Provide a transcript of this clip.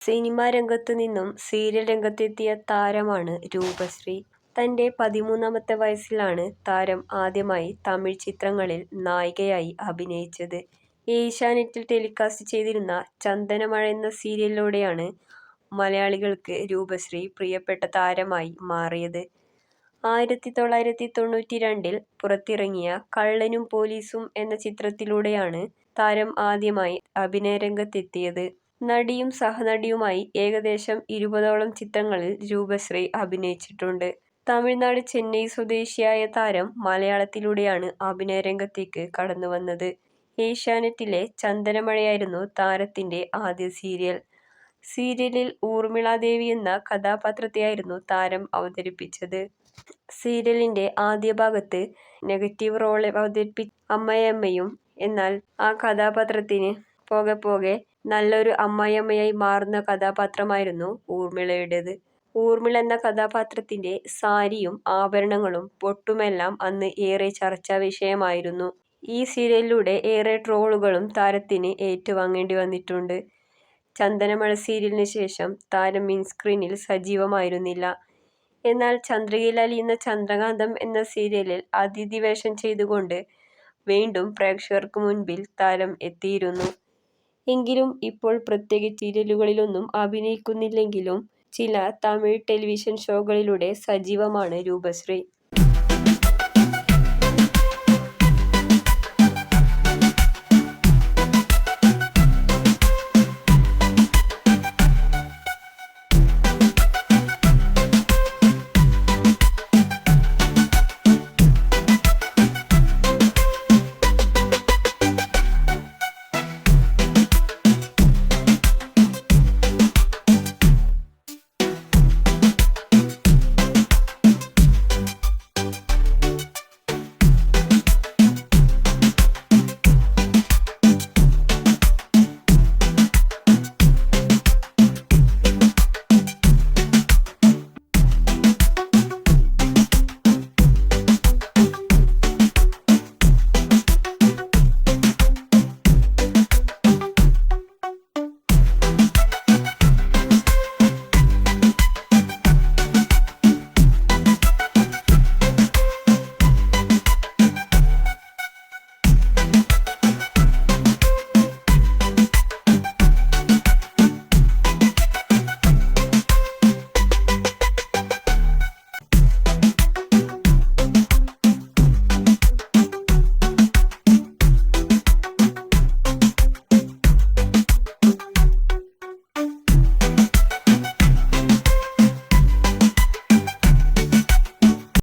Cinema രംഗത്തു നിന്നും serial രംഗത്തെത്തിയ താരമാണ് രൂപശ്രീ. തന്റെ 13ാമത്തെ വയസ്സിലാണ് താരം ആദ്യമായി തമിഴ് ചിത്രങ്ങളിൽ നായികയായി അഭിനയിച്ചത്. ഏഷ്യാനെറ്റിൽ ടെലികാസ്റ്റ് ചെയ്തിരുന്ന ചന്ദനമഴ എന്ന സീരിയലിലൂടെയാണ് മലയാളികൾക്ക് രൂപശ്രീ പ്രിയപ്പെട്ട താരമായി മാറിയത്. 1992-ൽ പുറത്തിറങ്ങിയ കള്ളനും പോലീസും എന്ന ചിത്രത്തിലൂടെയാണ് താരം ആദ്യമായി അഭിനയരംഗത്തെത്തിയത്. നടിയും സഹനടിയുമായി ഏകദേശം 20ഓളം ചിത്രങ്ങളിൽ രൂപശ്രീ അഭിനയിച്ചിട്ടുണ്ട്. തമിഴ്നാട് ചെന്നൈ സ്വദേശിയായ താരം മലയാളത്തിലൂടെയാണ് അഭിനയരംഗത്തേക്ക് കടന്നുവന്നത്. ഏഷ്യാനെറ്റിലെ ചന്ദനമഴയായിരുന്നു താരത്തിന്റെ ആദ്യ സീരിയൽ. സീരിയലിൽ ഊർമിളാദേവി എന്ന കഥാപാത്രത്തെയായിരുന്നു താരം അവതരിപ്പിച്ചത്. സീരിയലിന്റെ ആദ്യ ഭാഗത്ത് നെഗറ്റീവ് റോൾ അവതരിപ്പിച്ച അമ്മായിയമ്മയും. എന്നാൽ ആ കഥാപാത്രത്തിന് പോകെ പോകെ നല്ലൊരു അമ്മായിയമ്മയായി മാറുന്ന കഥാപാത്രമായിരുന്നു ഊർമിളയുടേത്. ഊർമിള എന്ന കഥാപാത്രത്തിന്റെ സാരിയും ആഭരണങ്ങളും പൊട്ടുമെല്ലാം അന്ന് ഏറെ ചർച്ചാ വിഷയമായിരുന്നു. ഈ സീരിയലിലൂടെ ഏറെ ട്രോളുകളും താരത്തിന് ഏറ്റുവാങ്ങേണ്ടി വന്നിട്ടുണ്ട്. ചന്ദനമഴ സീരിയലിന് ശേഷം താരം മിനിസ്ക്രീനിൽ സജീവമായിരുന്നില്ല. എന്നാൽ ചന്ദ്രികയിൽ അലിയുന്ന ചന്ദ്രകാന്തം എന്ന സീരിയലിൽ അതിഥി വേഷം ചെയ്തുകൊണ്ട് വീണ്ടും പ്രേക്ഷകർക്ക് മുൻപിൽ താരം എത്തിയിരുന്നു. എങ്കിലും ഇപ്പോൾ പ്രത്യേക സീരിയലുകളിലൊന്നും അഭിനയിക്കുന്നില്ലെങ്കിലും ചില തമിഴ് ടെലിവിഷൻ ഷോകളിലൂടെ സജീവമാണ് രൂപശ്രീ.